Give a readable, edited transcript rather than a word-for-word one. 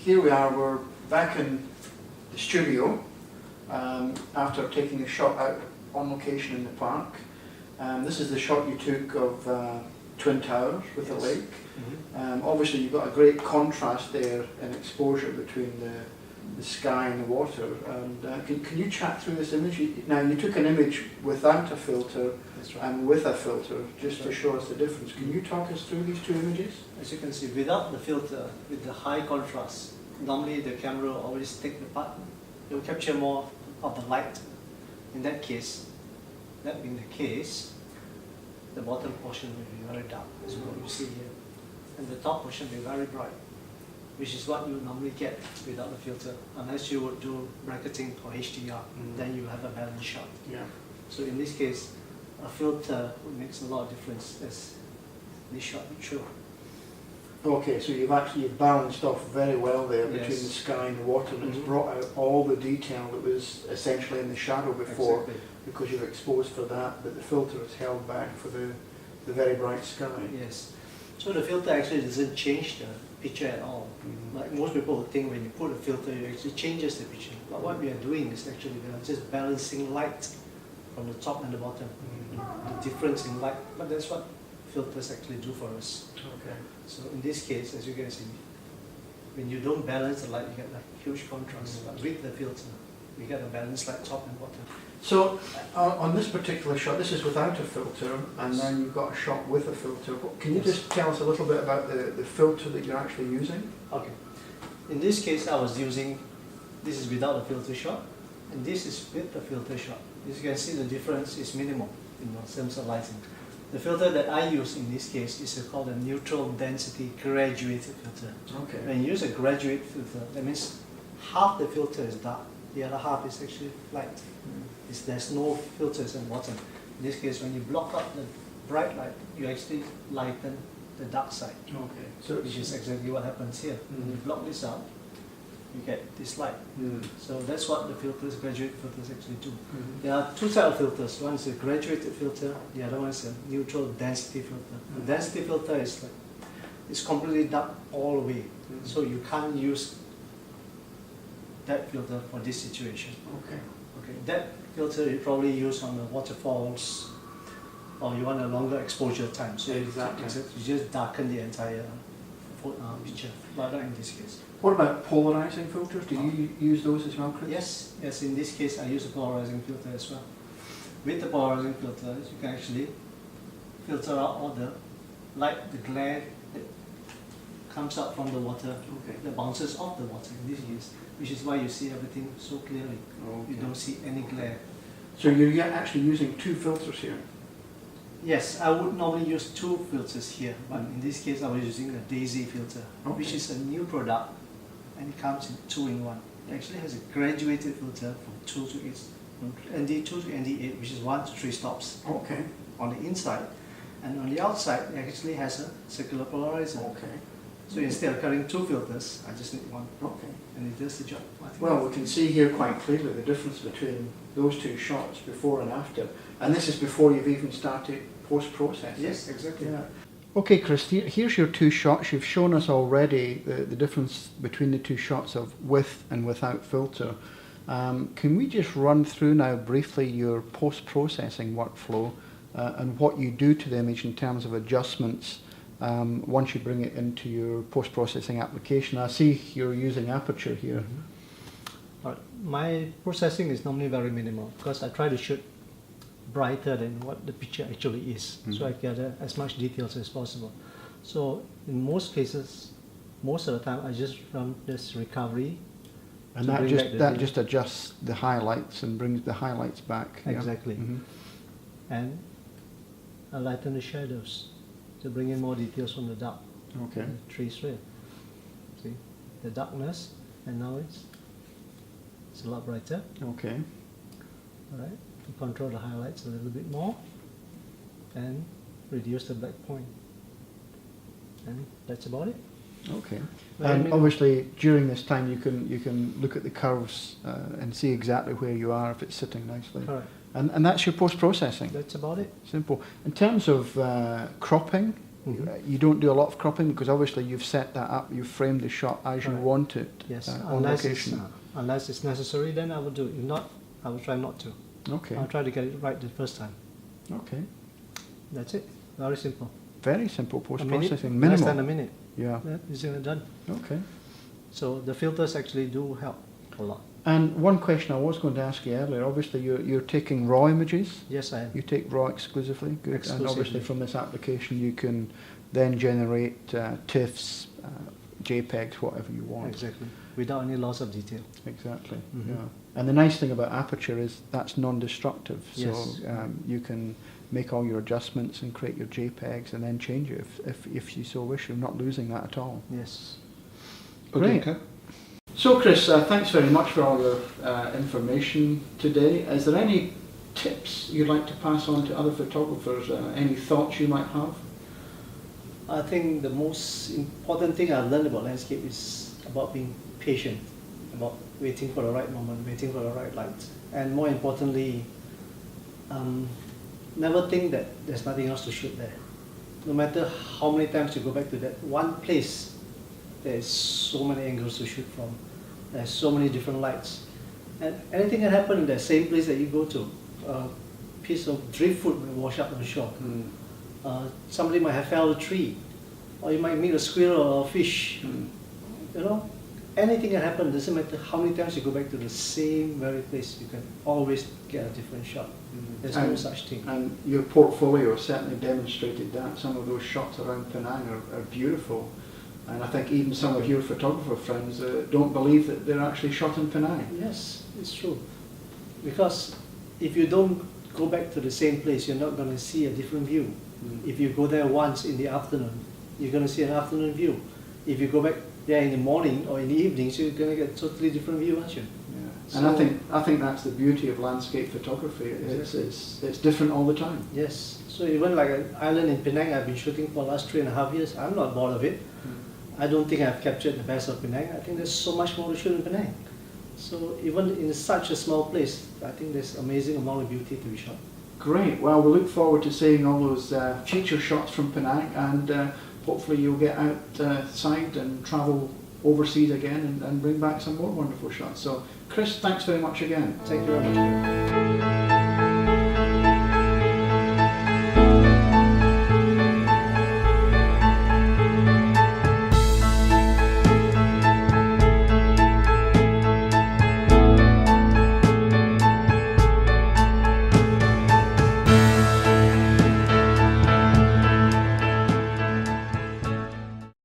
here we are, we're back in the studio after taking a shot out on location in the park. This is the shot you took of Twin Towers with the lake. Obviously you've got a great contrast there in exposure between the sky and the water. And can you chat through this image? Now you took an image without a filter and with a filter, just to show us the difference. Can you talk us through these two images? As you can see, without the filter, with the high contrast, normally the camera will always take the part, it will capture more of the light. In that case, that being the case, the bottom portion will be very dark, as what you see here. And the top portion will be very bright, which is what you normally get without the filter, unless you would do bracketing or HDR, then you have a balanced shot. Yeah. So in this case, a filter makes a lot of difference, as this shot would show. Okay, so you've actually balanced off very well there between the sky and the water, and it's brought out all the detail that was essentially in the shadow before, because you've exposed for that, but the filter is held back for the very bright sky. Yes. So the filter actually doesn't change the picture at all. Like most people would think when you put a filter, it actually changes the picture. But what we are doing is actually we are just balancing light from the top and the bottom. The difference in light, but that's what filters actually do for us. Okay. So in this case, as you can see, when you don't balance the light, you get a huge contrast. But with the filter, we get a balanced light top and bottom. So on this particular shot, this is without a filter, and then you've got a shot with a filter. Can you just tell us a little bit about the filter that you're actually using? Okay. In this case, I was using, this is without a filter shot, and this is with the filter shot. As you can see, the difference is minimal in terms of lighting. The filter that I use in this case is called a neutral density graduated filter. Okay. When you use a graduate filter, that means half the filter is dark, the other half is actually light. There's no filters in the bottom. In this case, when you block out the bright light, you actually lighten the dark side. Okay. So which is exactly what happens here. When you block this out, you get this light. So that's what the filters, graduate filters actually do. There are two types of filters. One is a graduated filter, the other one is a neutral density filter. The density filter is like, it's completely dark all the way. So you can't use that filter for this situation. Okay. That filter you probably use on the waterfalls, or you want a longer exposure time. So exactly. You just darken the entire picture, but not in this case. What about polarizing filters? Do you use those as well, Chris? Yes. In this case, I use a polarizing filter as well. With the polarizing filter, you can actually filter out all the light, the glare that comes out from the water, that bounces off the water in this case, which is why you see everything so clearly. You don't see any glare. So you're actually using two filters here? Yes, I would normally use two filters here, but in this case I was using a Daisy filter, which is a new product, and it comes in 2-in-1. It actually has a graduated filter from 2 to 8, from ND2 to ND8, which is 1 to 3 stops on the inside, and on the outside it actually has a circular polarizer. So instead of carrying two filters, I just need one. And it does the job. Well, we can see here quite clearly the difference between those two shots, before and after. And this is before you've even started post-processing. Yes, exactly. Yeah. Okay, Chris, here's your two shots. You've shown us already the difference between the two shots of with and without filter. Can we just run through now briefly your post-processing workflow and what you do to the image in terms of adjustments once you bring it into your post-processing application? I see you're using aperture here. My processing is normally very minimal because I try to shoot brighter than what the picture actually is, so I gather as much details as possible. So in most cases, most of the time I just run this recovery, and that just adjusts the highlights and brings the highlights back. Exactly. And I lighten the shadows to bring in more details from the dark. The trees here. See the darkness, and now it's a lot brighter. All right. To control the highlights a little bit more and reduce the black point. And that's about it. And obviously during this time you can look at the curves and see exactly where you are if it's sitting nicely. And that's your post-processing. That's about it. Simple. In terms of cropping, You don't do a lot of cropping because obviously you've set that up, you've framed the shot as you Right. want it Yes, on location. unless it's necessary, then I will do it. If not, I will try not to. Okay, I'll try to get it right the first time. okay. That's it. Very simple. Very simple A minute, post-processing, less than minimal. a minute. Yeah, That is done. okay. So the filters actually do help a lot. And one question I was going to ask you earlier, obviously you're taking raw images. Yes, I am. You take raw exclusively, good. And Exclusively. obviously from this application you can then generate TIFFs, JPEGs, whatever you want. Exactly. Without any loss of detail. Exactly. Mhm. Yeah. And the nice thing about Aperture is that's non-destructive. So Yes. you can make all your adjustments and create your JPEGs and then change it if you so wish. You're not losing that at all. Yes. Great. Okay. So Chris, thanks very much for all your information today. Is there any tips you'd like to pass on to other photographers? Any thoughts you might have? I think the most important thing I've learned about landscape is about being patient, about waiting for the right moment, waiting for the right light. And more importantly, never think that there's nothing else to shoot there. No matter how many times you go back to that one place, there's so many angles to shoot from. There's so many different lights. And anything can happen in that same place that you go to. A piece of driftwood will wash up on the shore. Somebody might have felled a tree, or you might meet a squirrel or a fish. You know, anything can happen. Doesn't matter how many times you go back to the same very place. You can always get a different shot. There's no such thing. And your portfolio certainly demonstrated that. Some of those shots around Penang are beautiful. And I think even some of your photographer friends don't believe that they're actually shot in Penang. Yes, it's true. Because if you don't go back to the same place, you're not going to see a different view. If you go there once in the afternoon, you're going to see an afternoon view. If you go back there in the morning or in the evenings, you're going to get a totally different view, aren't you? Yeah. And I think that's the beauty of landscape photography. It's different all the time. Yes. So even like an island in Penang I've been shooting for the last 3.5 years, I'm not bored of it. I don't think I've captured the best of Penang. I think there's so much more to shoot in Penang. So even in such a small place, I think there's amazing amount of beauty to be shot. Great. Well, we look forward to seeing all those future shots from Penang, and hopefully you'll get outside and travel overseas again and bring back some more wonderful shots. So, Chris, thanks very much again. Thank you very much.